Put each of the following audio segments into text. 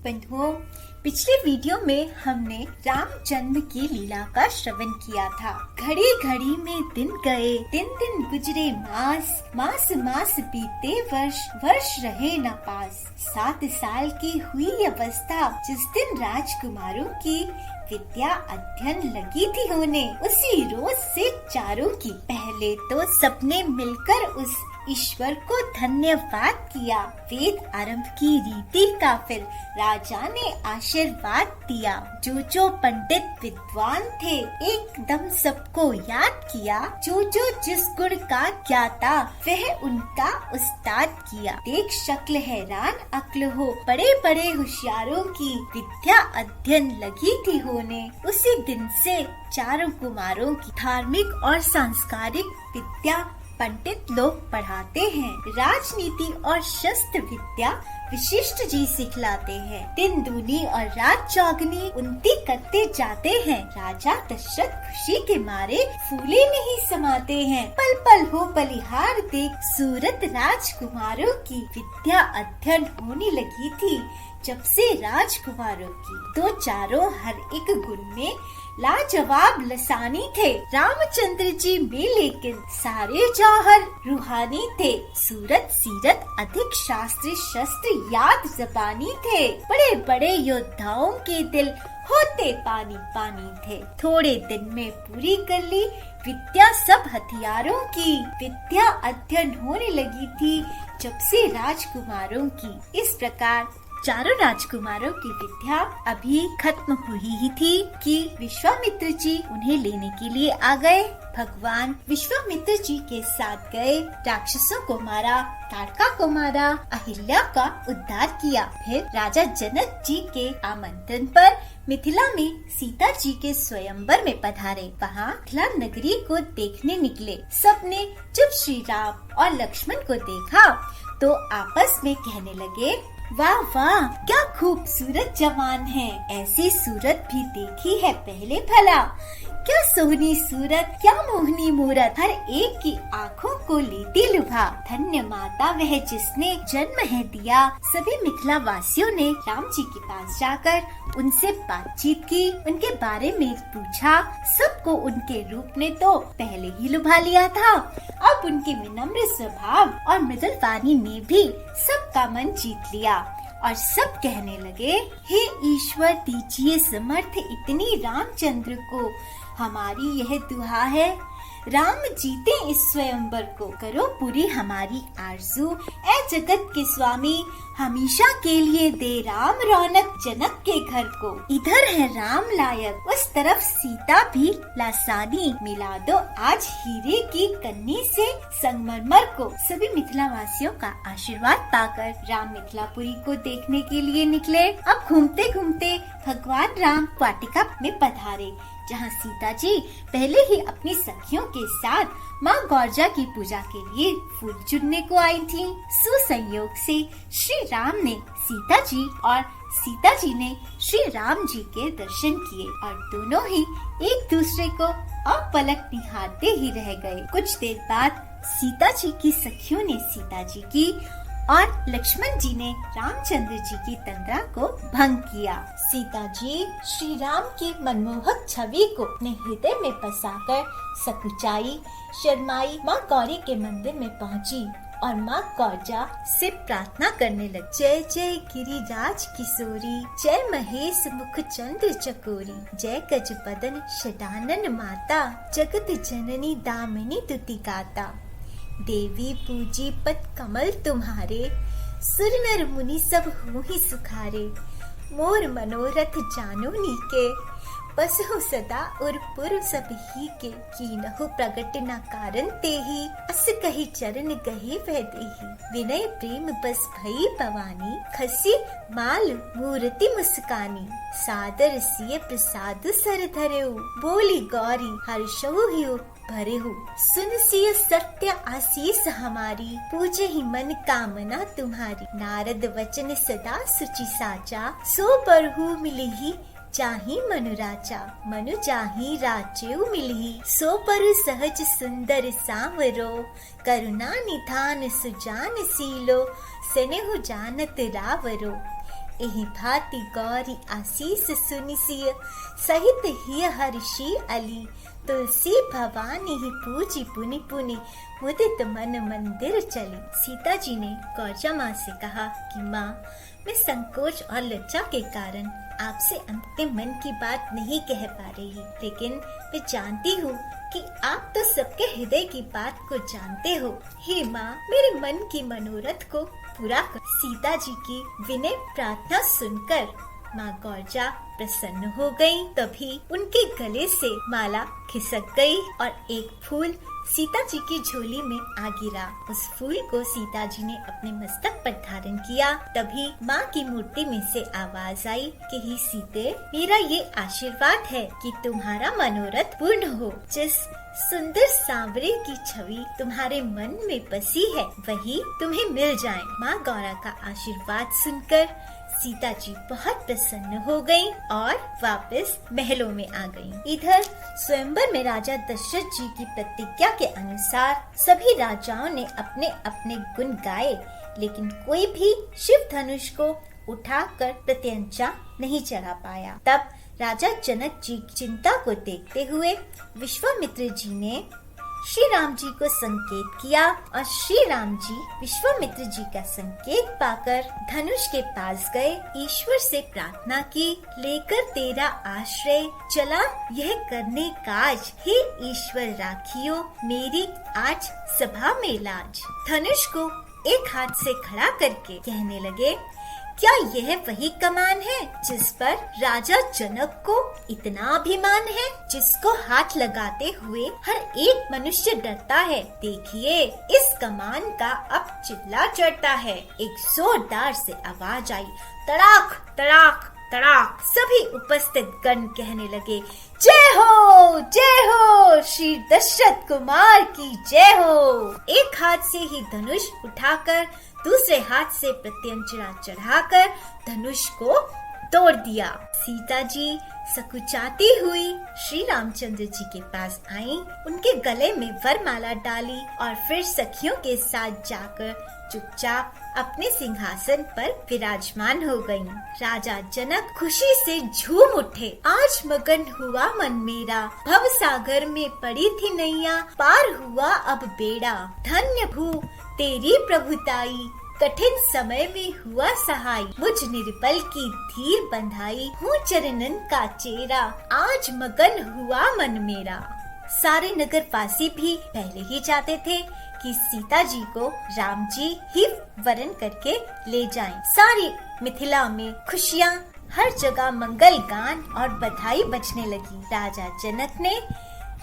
बंधुओं, पिछले वीडियो में हमने रामचंद्र की लीला का श्रवण किया था। घड़ी घड़ी में दिन गए, दिन दिन गुजरे मास, मास मास बीते वर्ष, वर्ष रहे न पास। 7 साल की हुई अवस्था जिस दिन राजकुमारों की विद्या अध्ययन लगी थी होने, उसी रोज से चारों की पहले तो सबने मिलकर उस ईश्वर को धन्यवाद किया। वेद आरंभ की रीति का फिर राजा ने आशीर्वाद दिया। जो पंडित विद्वान थे एकदम सबको याद किया। जो जिस गुण का ज्ञाता वह उनका उस्ताद किया। देख शक्ल हैरान अक्ल हो, बड़े बड़े होशियारों की विद्या अध्ययन लगी थी होने। उसी दिन से चारों कुमारों की धार्मिक और सांस्कारिक विद्या पंडित लोग पढ़ाते हैं। राजनीति और शस्त्र विद्या विशिष्ट जी सिखलाते हैं। दिन दूनी और रात चौगनी उन्नति करते जाते हैं। राजा दशरथ खुशी के मारे फूले नहीं समाते हैं। पल पल हो बलिहार देख सूरत राजकुमारों की विद्या अध्ययन होने लगी थी। जब से राजकुमारों की तो चारों हर एक गुण में लाजवाब लसानी थे। रामचंद्र जी में लेकिन सारे जौहर रूहानी थे। सूरत सीरत अधिक शास्त्र शस्त्र याद जबानी थे। बड़े बड़े योद्धाओं के दिल होते पानी पानी थे। थोड़े दिन में पूरी कर ली विद्या सब हथियारों की। विद्या अध्ययन होने लगी थी जब से राजकुमारों की। इस प्रकार चारों राजकुमारों की विद्या अभी खत्म हुई ही थी कि विश्वामित्र जी उन्हें लेने के लिए आ गए। भगवान विश्वामित्र जी के साथ गए, राक्षसों को मारा, ताड़का को मारा, अहिल्या का उद्धार किया। फिर राजा जनक जी के आमंत्रण पर मिथिला में सीता जी के स्वयंवर में पधारे। वहाँ मिथिला नगरी को देखने निकले। सबने जब श्री राम और लक्ष्मण को देखा तो आपस में कहने लगे, वाह वाह, क्या खूबसूरत जवान है। ऐसी सूरत भी देखी है पहले भला। क्या सोहनी सूरत, क्या मोहनी मूरत, हर एक की आँखों को लेती लुभा। धन्य माता वह जिसने जन्म है दिया। सभी मिथिला वासियों ने राम जी के पास जाकर उनसे बातचीत की, उनके बारे में पूछा। सबको उनके रूप ने तो पहले ही लुभा लिया था। अब उनके विनम्र स्वभाव और मृदुल वाणी ने भी सबका मन जीत लिया और सब कहने लगे, हे ईश्वर दीजिए समर्थ इतनी रामचंद्र को। हमारी यह दुआ है, राम जीते इस स्वयंवर को। करो पूरी हमारी आरज़ू, ऐ जगत के स्वामी। हमेशा के लिए दे राम रौनक जनक के घर को। इधर है राम लायक, उस तरफ सीता भी लासानी। मिला दो आज हीरे की कन्नी से संगमरमर को। सभी मिथिला वासियों का आशीर्वाद पाकर राम मिथिलापुरी को देखने के लिए निकले। अब घूमते घूमते भगवान राम वाटिका में पधारे, जहाँ सीता जी पहले ही अपनी सखियों के साथ माँ गौरजा की पूजा के लिए फूल चुनने को आई थीं। सुसंयोग से श्री राम ने सीता जी और सीता जी ने श्री राम जी के दर्शन किए और दोनों ही एक दूसरे को अपलक निहारते ही रह गए। कुछ देर बाद सीता जी की सखियों ने सीता जी की और लक्ष्मण जी ने रामचंद्र जी की तंद्रा को भंग किया। सीता जी श्री राम की मनमोहक छवि को अपने हृदय में बसाकर सकुचाई शर्माई माँ गौरी के मंदिर में पहुँची और माँ गौरजा से प्रार्थना करने लगी। जय जय गिरिराज किशोरी, जय महेश मुख चंद्र चकोरी, जय गज बदन षडानन माता, जगत जननी दामिनी तुति गाता। देवी पूजी पद कमल तुम्हारे, सुर नर मुनि सब हो ही सुखारे। मोर मनोरथ जानो नीके, बस हो सदा और पुर सब ही के। कीनहु प्रगट न कारण तेहि, अस कही चरण गहे वह देहि। विनय प्रेम बस भई भवानी, खसी माल मूर्ति मुस्कानी। सादर सिय प्रसाद सर धरेउ, बोली गौरी हर्षहु हिउ भरेहु। सुन सिय सत्य आशीष हमारी, पूजे ही मन कामना तुम्हारी। नारद वचन सदा सुचि साचा, सो बरहु मिलहि चाही मनुराचा। मनु चाही राचेउ मिलहि, सो पर सहज सुंदर सांवरो। करुणा निधान सुजान सीलो, स्नेहु जानत रावरो। एहि भांति गौरी आशीष सुनिसिय, सहित ही हर्षी अली, तुलसी भवानी ही पूजी पुनि पुनि, मुदित मन मंदिर चली। सीता जी ने गौरजा माँ से कहा कि माँ, मैं संकोच और लज्जा के कारण आपसे अपने मन की बात नहीं कह पा रही, लेकिन मैं जानती हूँ कि आप तो सबके हृदय की बात को जानते हो। हे माँ, मेरे मन की मनोरथ को पूरा कर। सीता जी की विनय प्रार्थना सुनकर माँ गौरजा प्रसन्न हो गई। तभी उनके गले से माला खिसक गई और एक फूल सीता जी की झोली में आ गिरा। उस फूल को सीता जी ने अपने मस्तक पर धारण किया। तभी माँ की मूर्ति में से आवाज आई कि हे सीते, मेरा ये आशीर्वाद है कि तुम्हारा मनोरथ पूर्ण हो। जिस सुंदर सांवरे की छवि तुम्हारे मन में बसी है, वही तुम्हें मिल जाए। माँ गौरा का आशीर्वाद सुनकर सीता जी बहुत प्रसन्न हो गयी और वापस महलों में आ गयी। इधर स्वयंवर में राजा दशरथ जी की प्रतिज्ञा के अनुसार सभी राजाओं ने अपने अपने गुण गाए, लेकिन कोई भी शिव धनुष को उठाकर प्रत्यंचा नहीं चढ़ा पाया। तब राजा जनक जी की चिंता को देखते हुए विश्वामित्र जी ने श्री राम जी को संकेत किया और श्री राम जी विश्वामित्र जी का संकेत पाकर धनुष के पास गए, ईश्वर से प्रार्थना की, लेकर तेरा आश्रय चला यह करने काज, हे ईश्वर राखियो मेरी आज सभा में लाज। धनुष को एक हाथ से खड़ा करके कहने लगे, क्या यह वही कमान है जिस पर राजा जनक को इतना अभिमान है, जिसको हाथ लगाते हुए हर एक मनुष्य डरता है? देखिए, इस कमान का अब चिल्ला चढ़ता है। एक जोरदार से आवाज आई, तड़ाक तड़ाक तड़ाक। सभी उपस्थित गण कहने लगे, जय हो श्री दशरथ कुमार की जय हो। एक हाथ से ही धनुष उठाकर दूसरे हाथ से प्रत्यंचा चढ़ाकर धनुष को तोड़ दिया। सीता जी सकुचाती हुई श्री रामचंद्र जी के पास आईं, उनके गले में वरमाला डाली और फिर सखियों के साथ जाकर चुपचाप अपने सिंहासन पर विराजमान हो गईं। राजा जनक खुशी से झूम उठे, आज मगन हुआ मन मेरा, भव सागर में पड़ी थी नैया, पार हुआ अब बेड़ा। धन्य भू तेरी प्रभुताई, कठिन समय में हुआ सहाय, मुझ निर्बल की धीर बंधाई, हूँ चरणन का चेरा, आज मगन हुआ मन मेरा। सारे नगर वासी भी पहले ही चाहते थे कि सीता जी को राम जी ही वरण करके ले जाएं। सारी मिथिला में खुशियाँ, हर जगह मंगल गान और बधाई बजने लगी। राजा जनक ने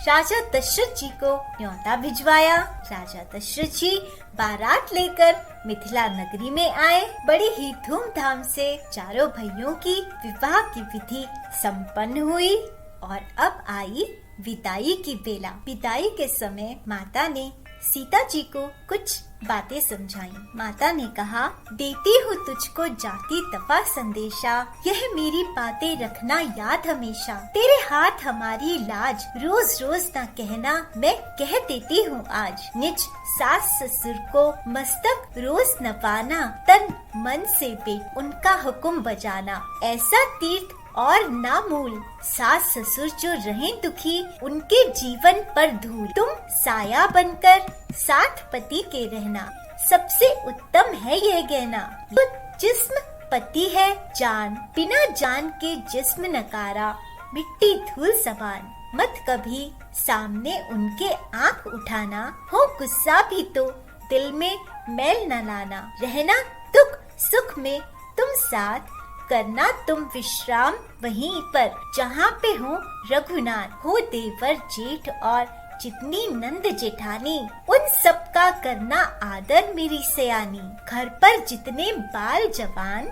राजा दशरथ जी को न्योता भिजवाया। राजा दशरथ जी बारात लेकर मिथिला नगरी में आए। बड़ी ही धूमधाम से चारों भाइयों की विवाह की विधि संपन्न हुई और अब आई विदाई की बेला। विदाई के समय माता ने सीता जी को कुछ बातें समझाई। माता ने कहा, देती हूँ तुझको जाती तपा संदेशा, यह मेरी बातें रखना याद हमेशा। तेरे हाथ हमारी लाज, रोज रोज ना कहना, मैं कह देती हूँ आज। निज सास ससुर को मस्तक रोज नवाना, तन मन से बेट उनका हुक्म बजाना। ऐसा तीर्थ और नामूल, सास ससुर जो रहें दुखी, उनके जीवन पर धूल। तुम साया बनकर साथ पति के रहना, सबसे उत्तम है यह गहना। तो जिस्म पति है जान, बिना जान के जिस्म नकारा, मिट्टी धूल समान। मत कभी सामने उनके आँख उठाना, हो गुस्सा भी तो दिल में मैल न लाना। रहना दुख सुख में तुम साथ, करना तुम विश्राम वहीं पर, जहाँ पे हो रघुनाथ, हो देवर जेठ और जितनी नंद जेठानी, उन सब का करना आदर मेरी सयानी। घर पर जितने बाल जवान,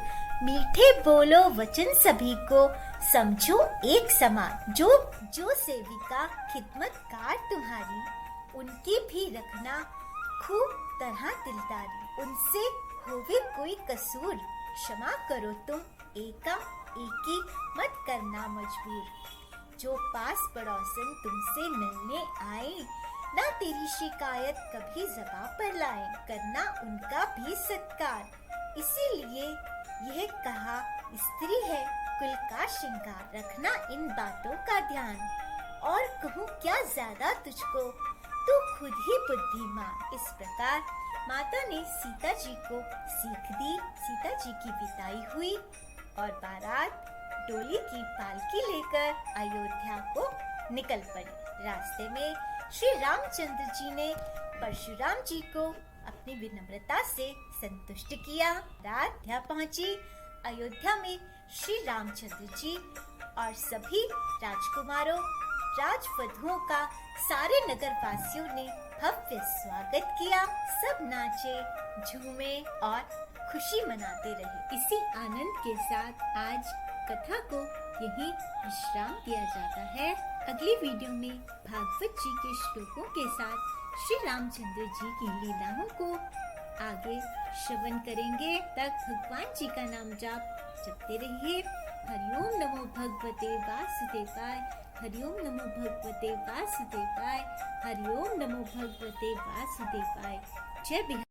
मीठे बोलो वचन सभी को, समझो एक समान। जो जो सेविका खिदमतगार तुम्हारी, उनकी भी रखना खूब तरह दिलदारी। उनसे होवे कोई कसूर, क्षमा करो तुम एका एकी, मत करना मजबूर। जो पास पड़ोसन तुमसे मिलने आए, ना तेरी शिकायत कभी ज़बां पर लाए, करना उनका भी सत्कार। इसीलिए यह कहा स्त्री है कुल का श्रृंगार, रखना इन बातों का ध्यान। और कहूँ क्या ज्यादा तुझको, तू खुद ही बुद्धिमान। इस प्रकार माता ने सीता जी को सीख दी। सीता जी की विदाई हुई और बारात डोली की पालकी लेकर अयोध्या को निकल पड़ी। रास्ते में श्री रामचंद्र जी ने परशुराम जी को अपनी विनम्रता से संतुष्ट किया। रात अयोध्या पहुंची। अयोध्या में श्री रामचंद्र जी और सभी राजकुमारों राजवधुओं का सारे नगर वासियों ने भव्य स्वागत किया। सब नाचे झूमे और खुशी मनाते रहे। इसी आनंद के साथ आज कथा को यहीं विश्राम दिया जाता है। अगली वीडियो में भागवत जी के श्लोकों के साथ श्री रामचंद्र जी की लीलाओं को आगे श्रवण करेंगे। तक भगवान जी का नाम जाप जपते रहिए। हरिओम नमो भगवते वासुदेवाय, हरिओम नमो भगवते वासुदेवाय, हरिओम नमो भगवते वासुदेवाय। जय बिहार।